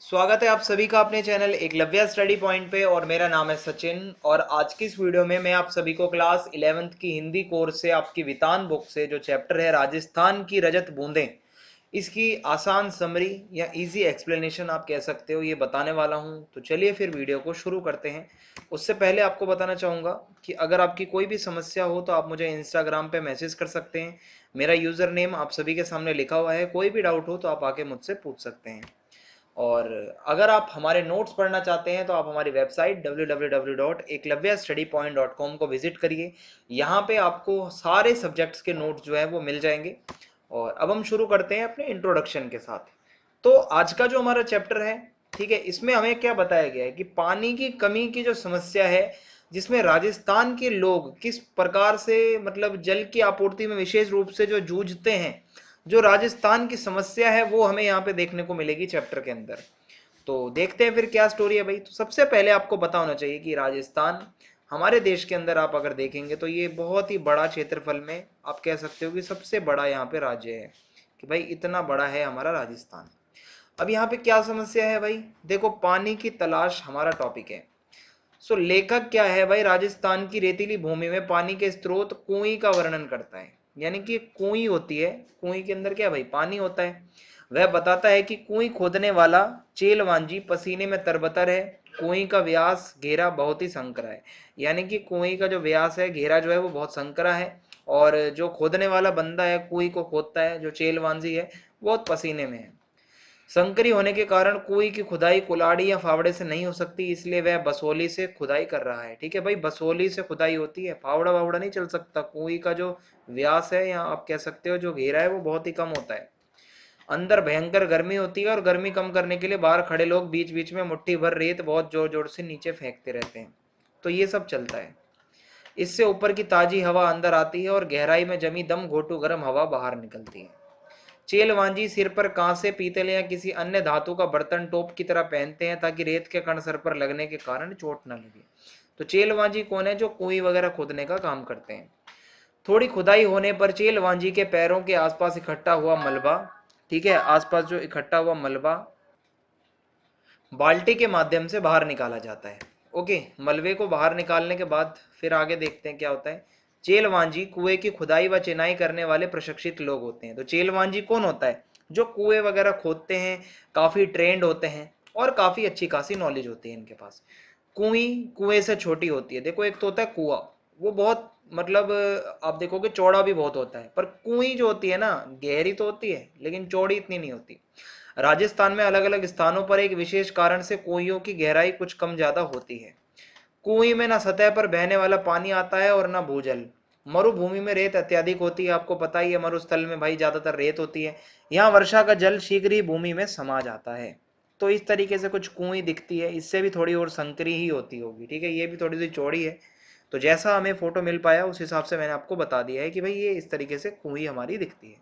स्वागत है आप सभी का अपने चैनल एकलव्य स्टडी पॉइंट पे। और मेरा नाम है सचिन। और आज की इस वीडियो में मैं आप सभी को क्लास 11th की हिंदी कोर्स से आपकी वितान बुक से जो चैप्टर है राजस्थान की रजत बूंदें, इसकी आसान समरी या इजी एक्सप्लेनेशन आप कह सकते हो, ये बताने वाला हूं। तो चलिए फिर वीडियो को शुरू करते हैं। उससे पहले आपको बताना चाहूँगा कि अगर आपकी कोई भी समस्या हो तो आप मुझे इंस्टाग्राम पे मैसेज कर सकते हैं। मेरा यूज़र नेम आप सभी के सामने लिखा हुआ है। कोई भी डाउट हो तो आप आके मुझसे पूछ सकते हैं। और अगर आप हमारे नोट्स पढ़ना चाहते हैं तो आप हमारी वेबसाइट www.eklavyastudypoint.com को विजिट करिए। यहाँ पे आपको सारे सब्जेक्ट्स के नोट्स जो है वो मिल जाएंगे। और अब हम शुरू करते हैं अपने इंट्रोडक्शन के साथ। तो आज का जो हमारा चैप्टर है, ठीक है, इसमें हमें क्या बताया गया है कि पानी की कमी की जो समस्या है, जिसमें राजस्थान के लोग किस प्रकार से मतलब जल की आपूर्ति में विशेष रूप से जो जूझते हैं, जो राजस्थान की समस्या है, वो हमें यहाँ पे देखने को मिलेगी चैप्टर के अंदर। तो देखते हैं फिर क्या स्टोरी है भाई। तो सबसे पहले आपको पता होना चाहिए कि राजस्थान हमारे देश के अंदर आप अगर देखेंगे तो ये बहुत ही बड़ा क्षेत्रफल में आप कह सकते हो कि सबसे बड़ा यहाँ पे राज्य है, कि भाई इतना बड़ा है हमारा राजस्थान। अब यहाँ पे क्या समस्या है भाई, देखो पानी की तलाश हमारा टॉपिक है। सो लेखक क्या है भाई, राजस्थान की रेतीली भूमि में पानी के स्रोत कुएं का वर्णन करता है। यानी कि कुएं होती है, कुएं के अंदर क्या भाई पानी होता है। वह बताता है कि कुएं खोदने वाला चेलवांजी पसीने में तरबतर है। कुएं का व्यास घेरा बहुत ही संकरा है। यानी कि कुएं का जो व्यास है, घेरा जो है वो बहुत संकरा है। और जो खोदने वाला बंदा है, कुएं को खोदता है, जो चेलवांजी है, बहुत पसीने में है। संकरी होने के कारण कुएं की खुदाई कुलाड़ी या फावड़े से नहीं हो सकती, इसलिए वह बसोली से खुदाई कर रहा है। ठीक है भाई, बसोली से खुदाई होती है, फावड़ा वावड़ा नहीं चल सकता। कुएं का जो व्यास है, या आप कह सकते हो जो घेरा है, वो बहुत ही कम होता है। अंदर भयंकर गर्मी होती है और गर्मी कम करने के लिए बाहर खड़े लोग बीच बीच में मुट्ठी भर रेत बहुत जोर जोर से नीचे फेंकते रहते हैं। तो ये सब चलता है। इससे ऊपर की ताजी हवा अंदर आती है और गहराई में जमी दम घोटू गर्म हवा बाहर निकलती है। चेलवांजी सिर पर कांसे, पीतल या किसी अन्य धातु का बर्तन टोप की तरह पहनते हैं, ताकि रेत के कण सर पर लगने के कारण चोट न लगे। तो चेलवांजी कौन है, जो कुएं वगैरह खोदने का काम करते हैं। थोड़ी खुदाई होने पर चेलवांजी के पैरों के आसपास इकट्ठा हुआ मलबा, ठीक है, आसपास जो इकट्ठा हुआ मलबा बाल्टी के माध्यम से बाहर निकाला जाता है। ओके, मलबे को बाहर निकालने के बाद फिर आगे देखते हैं क्या होता है। चेलवांजी कुएं की खुदाई व चिनाई करने वाले प्रशिक्षित लोग होते हैं। तो चेलवांजी कौन होता है, जो कुएं वगैरह खोदते हैं, काफी ट्रेंड होते हैं और काफी अच्छी खासी नॉलेज होती है इनके पास। कुएं कुएं से छोटी होती है। देखो एक तो होता है कुआं, वो बहुत मतलब आप देखोगे चौड़ा भी बहुत होता है, पर कुएं जो होती है ना, गहरी तो होती है लेकिन चौड़ी इतनी नहीं होती। राजस्थान में अलग अलग स्थानों पर एक विशेष कारण से कुइयों की गहराई कुछ कम ज्यादा होती है। कुएं में ना सतह पर बहने वाला पानी आता है और ना भूजल। मरुभूमि में रेत अत्यधिक होती है, आपको पता ही है, मरुस्थल में भाई ज्यादातर रेत होती है। यहाँ वर्षा का जल शीघ्र ही भूमि में समा जाता है। तो इस तरीके से कुछ कुएं दिखती है, इससे भी थोड़ी और संकरी ही होती होगी। ठीक है, ये भी थोड़ी सी चौड़ी है। तो जैसा हमें फोटो मिल पाया उस हिसाब से मैंने आपको बता दिया है कि भाई ये इस तरीके से कुएं हमारी दिखती है।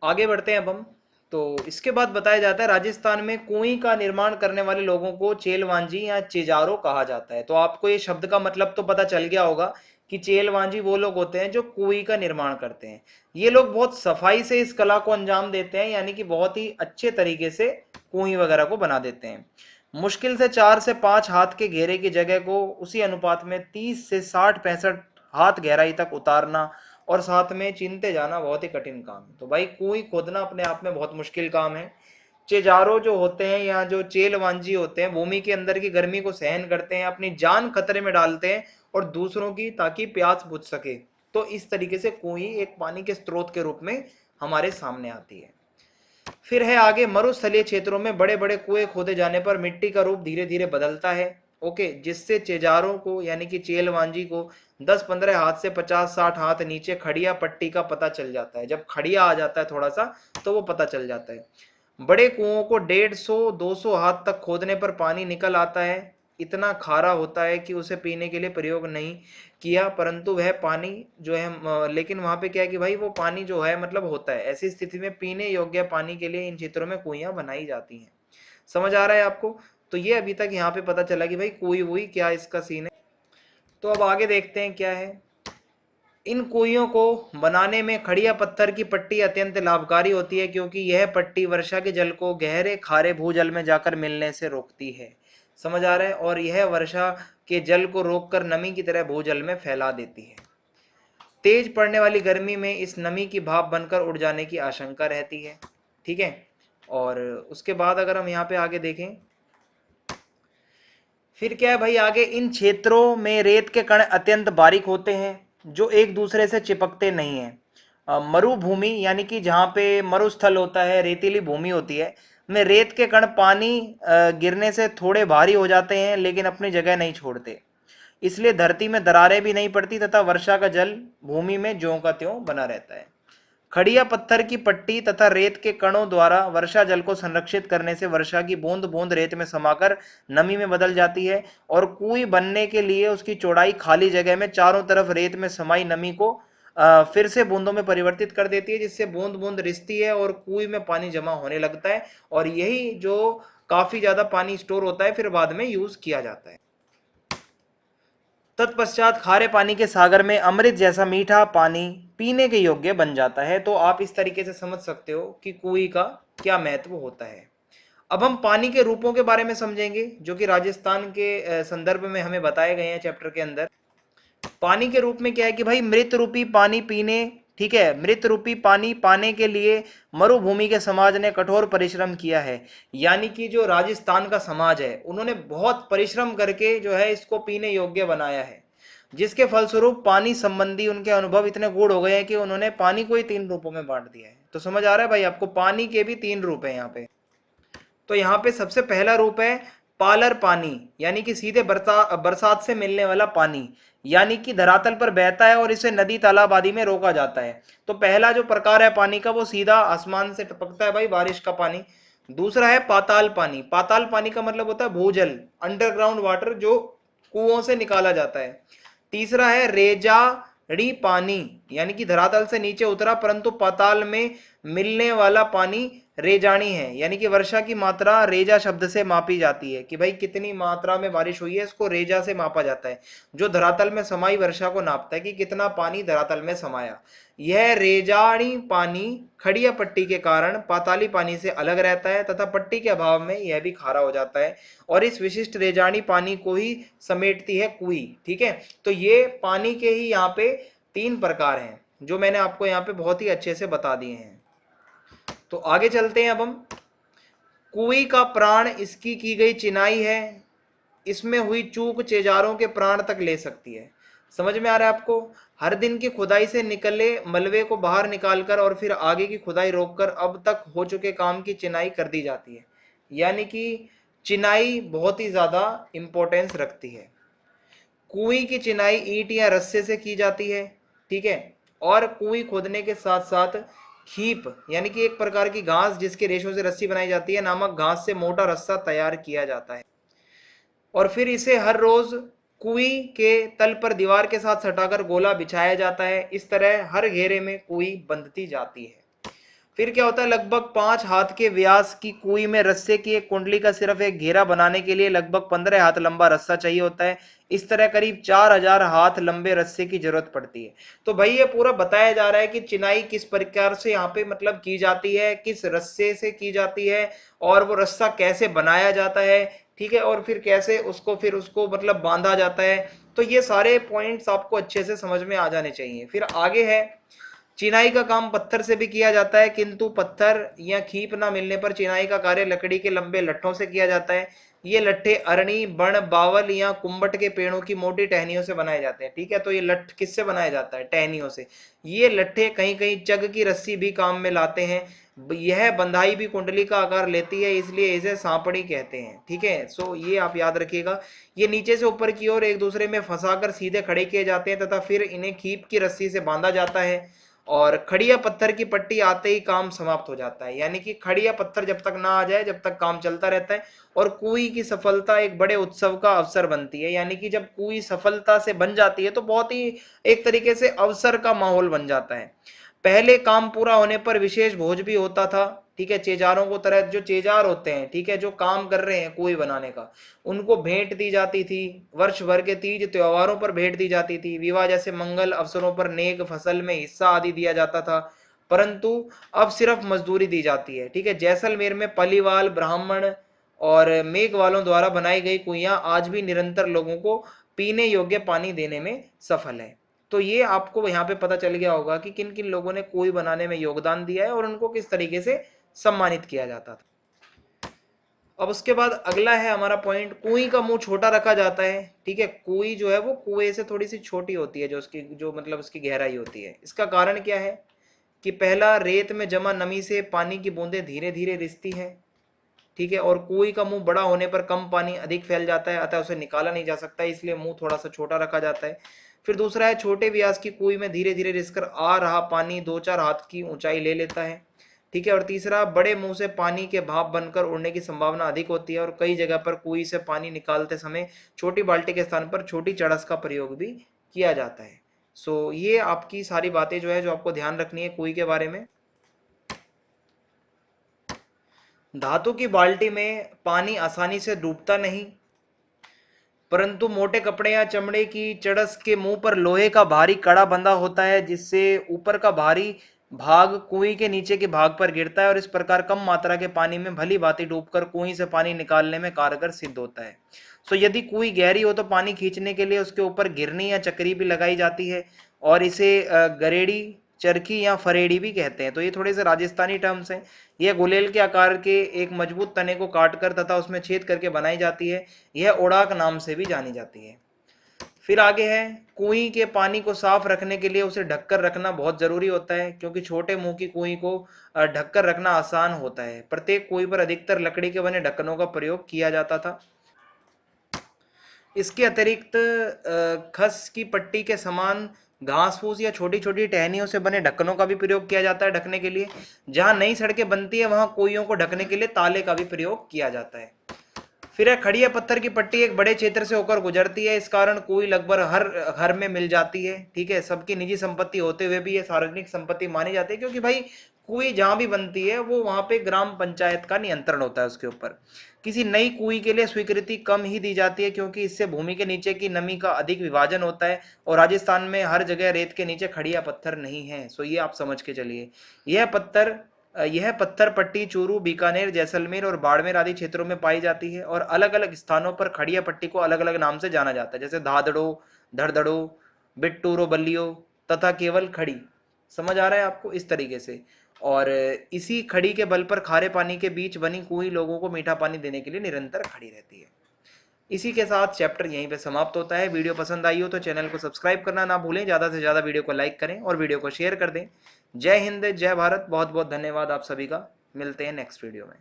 आगे बढ़ते हैं अब हम। तो इसके बाद बताया जाता है राजस्थान में कुएं का निर्माण करने वाले लोगों को चेलवांजी या चेजारो कहा जाता है। तो आपको ये शब्द का मतलब तो पता चल गया होगा कि चेलवांजी वो लोग होते हैं जो कुएं का निर्माण करते हैं। ये लोग बहुत सफाई से इस कला को अंजाम देते हैं, यानी कि बहुत ही अच्छे तरीके से कुएं वगैरह को बना देते हैं। मुश्किल से 4 से 5 हाथ के घेरे की जगह को उसी अनुपात में 30 से 60 65 हाथ गहराई तक उतारना और साथ में चिनते जाना बहुत ही कठिन काम है। तो भाई कुएं खोदना अपने आप में बहुत मुश्किल काम है। चेजारो जो होते हैं या जो चेलवांजी होते हैं, भूमि के अंदर की गर्मी को सहन करते हैं, अपनी जान खतरे में डालते हैं और दूसरों की, ताकि प्यास बुझ सके। तो इस तरीके से कुएं एक पानी के स्रोत के रूप में हमारे सामने आती है। फिर है आगे, मरुस्थलीय क्षेत्रों में बड़े बड़े कुएं खोदे जाने पर मिट्टी का रूप धीरे धीरे बदलता है। ओके, जिससे चेजारों को यानी कि चेलवांजी को 10 15 हाथ से 50 60 हाथ नीचे खड़िया पट्टी का पता चल जाता है। जब खड़िया आ जाता है थोड़ा सा, तो वो पता चल जाता है। बड़े कुओं को 150 200 हाथ तक खोदने पर पानी निकल आता है। इतना खारा होता है कि उसे पीने के लिए प्रयोग नहीं किया, परंतु वह पानी जो है लेकिन वहां पे क्या है कि भाई वो पानी जो है मतलब होता है। ऐसी स्थिति में पीने योग्य पानी के लिए इन क्षेत्रों में कुइयां बनाई जाती हैं। समझ आ रहा है आपको। तो ये अभी तक यहाँ पे पता चला कि भाई कुई वुई क्या इसका सीन है। तो अब आगे देखते हैं क्या है। इन कुइयों को बनाने में खड़िया पत्थर की पट्टी अत्यंत लाभकारी होती है, क्योंकि यह पट्टी वर्षा के जल को गहरे खारे भूजल में जाकर मिलने से रोकती है। समझ आ रहा है? और यह वर्षा के जल को रोककर नमी की तरह भूजल में फैला देती है। तेज पड़ने वाली गर्मी में इस नमी की भाप बनकर उड़ जाने की आशंका रहती है। ठीक है, और उसके बाद अगर हम यहाँ पे आगे देखें, फिर क्या है भाई आगे, इन क्षेत्रों में रेत के कण अत्यंत बारीक होते हैं जो एक दूसरे से चिपकते नहीं है। मरुभूमि यानी कि जहाँ पे मरुस्थल होता है, रेतीली भूमि होती है, में रेत के कण पानी गिरने से थोड़े भारी हो जाते हैं लेकिन अपनी जगह नहीं छोड़ते। इसलिए धरती में दरारें भी नहीं पड़ती तथा वर्षा का जल भूमि में ज्यों का त्यों बना रहता है। खड़िया पत्थर की पट्टी तथा रेत के कणों द्वारा वर्षा जल को संरक्षित करने से वर्षा की बूंद बूंद रेत में समाकर नमी में बदल जाती है, और कुएं बनने के लिए उसकी चौड़ाई खाली जगह में चारों तरफ रेत में समाई नमी को फिर से बूंदों में परिवर्तित कर देती है, जिससे बूंद बूंद रिसती है और कुएं में पानी जमा होने लगता है, और यही जो काफी ज्यादा पानी स्टोर होता है फिर बाद में यूज किया जाता है। तत्पश्चात खारे पानी के सागर में अमृत जैसा मीठा पानी पीने के योग्य बन जाता है। तो आप इस तरीके से समझ सकते हो कि कुएं का क्या महत्व होता है। अब हम पानी के रूपों के बारे में समझेंगे जो कि राजस्थान के संदर्भ में हमें बताए गए हैं चैप्टर के अंदर। पानी के रूप में क्या है कि भाई मृत रूपी पानी पीने, ठीक है, मृत रूपी पानी पाने के लिए मरुभूमि के समाज ने कठोर परिश्रम किया है। यानी कि जो राजस्थान का समाज है उन्होंने बहुत परिश्रम करके जो है इसको पीने योग्य बनाया है, जिसके फलस्वरूप पानी संबंधी उनके अनुभव इतने गूढ़ हो गए हैं कि उन्होंने पानी को ही 3 रूपों में बांट दिया है। तो समझ आ रहा है भाई आपको, पानी के भी 3 रूप है यहाँ पे। तो यहाँ पे सबसे पहला रूप है पालर पानी, यानी कि सीधे बरसात से मिलने वाला पानी, यानी कि धरातल पर बहता है और इसे नदी तालाब आदि में रोका जाता है। तो पहला जो प्रकार है पानी का वो सीधा आसमान से टपकता है भाई, बारिश का पानी। दूसरा है पाताल पानी। पाताल पानी का मतलब होता है भूजल, अंडरग्राउंड वाटर, जो कुओं से निकाला जाता है। तीसरा है रेजाड़ी पानी, यानी कि धरातल से नीचे उतरा परंतु पाताल में मिलने वाला पानी रेजानी है, यानी कि वर्षा की मात्रा रेजा शब्द से मापी जाती है कि भाई कितनी मात्रा में बारिश हुई है, इसको रेजा से मापा जाता है, जो धरातल में समाई वर्षा को नापता है कि कितना पानी धरातल में समाया। यह रेजानी पानी खड़िया पट्टी के कारण पाताली पानी से अलग रहता है तथा पट्टी के अभाव में यह भी खारा हो जाता है, और इस विशिष्ट रेजानी पानी को ही समेटती है कुई। ठीक है, तो ये पानी के ही यहाँ पे 3 प्रकार हैं जो मैंने आपको यहाँ पे बहुत ही अच्छे से बता दिए हैं। तो आगे चलते हैं। अब हम कुएं का प्राण इसकी की गई चिनाई है, इसमें हुई चूक चेजारों के प्राण तक ले सकती है। समझ में आ रहा है आपको? हर दिन की खुदाई से निकले मलबे को बाहर निकालकर और फिर आगे की खुदाई रोककर अब तक हो चुके काम की चिनाई कर दी जाती है। यानी कि चिनाई बहुत ही ज्यादा इंपॉर्टेंस रखती है। कुएं की चिनाई ईंट या रस्से से की जाती है। ठीक है, और कुएं खोदने के साथ साथ खीप, यानी कि एक प्रकार की घास जिसके रेशों से रस्सी बनाई जाती है, नामक घास से मोटा रस्सा तैयार किया जाता है, और फिर इसे हर रोज कुएं के तल पर दीवार के साथ सटाकर गोला बिछाया जाता है। इस तरह हर घेरे में कुएं बंधती जाती है। फिर क्या होता है, लगभग 5 हाथ के व्यास की कुई में रस्से की एक कुंडली का सिर्फ एक घेरा बनाने के लिए लगभग 15 हाथ लंबा रस्सा चाहिए होता है। इस तरह करीब 4000 हाथ लंबे रस्से की जरूरत पड़ती है। तो भाई ये पूरा बताया जा रहा है कि चिनाई किस प्रकार से यहाँ पे मतलब की जाती है, किस रस्से से की जाती है, और वो रस्सा कैसे बनाया जाता है। ठीक है, और फिर कैसे उसको मतलब बांधा जाता है। तो ये सारे पॉइंट्स आपको अच्छे से समझ में आ जाने चाहिए। फिर आगे है, चिनाई का काम पत्थर से भी किया जाता है, किंतु पत्थर या खीप ना मिलने पर चिनाई का कार्य लकड़ी के लंबे लट्ठों से किया जाता है। ये लट्ठे अरणी, बण, बावल या कुंबट के पेड़ों की मोटी टहनियों से बनाए जाते हैं। ठीक है, तो ये लट्ठ किससे बनाया जाता है? टहनियों से। ये लट्ठे कहीं कहीं चग की रस्सी भी काम में लाते हैं। यह बंधाई भी कुंडली का आकार लेती है, इसलिए इसे सांपड़ी कहते हैं। ठीक है, सो ये आप याद रखिएगा। ये नीचे से ऊपर की ओर एक दूसरे में फंसाकर सीधे खड़े किए जाते हैं तथा फिर इन्हें खीप की रस्सी से बांधा जाता है, और खड़िया पत्थर की पट्टी आते ही काम समाप्त हो जाता है। यानी कि खड़िया पत्थर जब तक ना आ जाए जब तक काम चलता रहता है, और कुएं की सफलता एक बड़े उत्सव का अवसर बनती है। यानी कि जब कुएं सफलता से बन जाती है तो बहुत ही एक तरीके से अवसर का माहौल बन जाता है। पहले काम पूरा होने पर विशेष भोज भी होता था। ठीक है, चेजारों को तरह जो चेजार होते हैं, ठीक है, जो काम कर रहे हैं कुएं बनाने का, उनको भेंट दी जाती थी। वर्ष भर के तीज त्योहारों पर भेंट दी जाती थी। विवाह जैसे मंगल अवसरों पर नेक फसल में हिस्सा आदि दिया जाता था। परंतु अब सिर्फ मजदूरी दी जाती है। ठीक है, जैसलमेर में पलीवाल ब्राह्मण और मेघ वालों द्वारा बनाई गई कुइयां आज भी निरंतर लोगों को पीने योग्य पानी देने में सफल है। तो ये आपको यहाँ पे पता चल गया होगा कि किन किन लोगों ने कुएं बनाने में योगदान दिया है और उनको किस तरीके से सम्मानित किया जाता था। अब उसके बाद अगला है हमारा पॉइंट, कुएं का मुंह छोटा रखा जाता है। ठीक है, कुएं जो है वो कुएं से थोड़ी सी छोटी होती है, जो उसकी जो मतलब उसकी गहराई होती है। इसका कारण क्या है कि पहला, रेत में जमा नमी से पानी की बूंदें धीरे धीरे रिसती हैं। ठीक है, और कुएं का मुंह बड़ा होने पर कम पानी अधिक फैल जाता है, अतः उसे निकाला नहीं जा सकता, इसलिए मुंह थोड़ा सा छोटा रखा जाता है। फिर दूसरा है, छोटे व्यास की कुएं में धीरे धीरे रिसकर आ रहा पानी 2-4 हाथ की ऊंचाई ले लेता है। ठीक है, और तीसरा, बड़े मुंह से पानी के भाप बनकर उड़ने की संभावना अधिक होती है और कई जगह पर कुएं से पानी निकालते समय छोटी बाल्टी के स्थान पर छोटी चड़स का प्रयोग भी किया जाता है। सो ये आपकी सारी बातें जो है जो आपको ध्यान रखनी है कुएं के बारे में। धातु की बाल्टी में पानी आसानी से डूबता नहीं, परंतु मोटे कपड़े या चमड़े की चड़स के मुंह पर लोहे का भारी कड़ा बंधा होता है, जिससे ऊपर का भारी भाग कुएं के नीचे के भाग पर गिरता है और इस प्रकार कम मात्रा के पानी में भली भांति डूबकर कुएं से पानी निकालने में कारगर सिद्ध होता है। सो यदि कुएं गहरी हो तो पानी खींचने के लिए उसके ऊपर गिरनी या चक्री भी लगाई जाती है और इसे गरेड़ी, चरखी या फरेड़ी भी कहते हैं। तो ये थोड़े से राजस्थानी टर्म्स हैं। यह गुलेल के आकार के एक मजबूत तने को काटकर तथा उसमें छेद करके बनाई जाती है। यह ओड़ाक नाम से भी जानी जाती है। फिर आगे है, कुएं के पानी को साफ रखने के लिए उसे ढककर रखना बहुत जरूरी होता है, क्योंकि छोटे मुंह की कुएं को ढककर रखना आसान होता है। प्रत्येक कुएं पर अधिकतर लकड़ी के बने ढक्कनों का प्रयोग किया जाता था। इसके अतिरिक्त खस की पट्टी के समान घास फूस या छोटी छोटी टहनियों से बने ढक्कनों का भी प्रयोग किया जाता है ढकने के लिए। जहां नई सड़कें बनती है वहां कुइयों को ढकने के लिए ताले का भी प्रयोग किया जाता है। फिर है, खड़िया पत्थर की पट्टी एक बड़े क्षेत्र से होकर गुजरती है, इस कारण कुएं लगभग हर घर में मिल जाती है। ठीक है, सबकी निजी संपत्ति होते हुए भी ये सार्वजनिक संपत्ति मानी जाती है, क्योंकि भाई कुएं जहां भी बनती है वो वहां पे ग्राम पंचायत का नियंत्रण होता है उसके ऊपर। किसी नई कुएं के लिए स्वीकृति कम ही दी जाती है, क्योंकि इससे भूमि के नीचे की नमी का अधिक विभाजन होता है और राजस्थान में हर जगह रेत के नीचे खड़िया पत्थर नहीं है। सो ये आप समझ के चलिए। यह पत्थर पट्टी चूरू, बीकानेर, जैसलमेर और बाड़मेर आदि क्षेत्रों में पाई जाती है और अलग अलग स्थानों पर खड़िया पट्टी को अलग अलग नाम से जाना जाता है, जैसे धादड़ो, धड़धड़ो, बिट्टूरो, बल्लियो तथा केवल खड़ी। समझ आ रहा है आपको, इस तरीके से। और इसी खड़ी के बल पर खारे पानी के बीच बनी कुएं लोगों को मीठा पानी देने के लिए निरंतर खड़ी रहती है। इसी के साथ चैप्टर यहीं पे समाप्त होता है। वीडियो पसंद आई हो तो चैनल को सब्सक्राइब करना ना भूलें, ज़्यादा से ज़्यादा वीडियो को लाइक करें और वीडियो को शेयर कर दें। जय हिंद, जय भारत, बहुत बहुत धन्यवाद आप सभी का। मिलते हैं नेक्स्ट वीडियो में।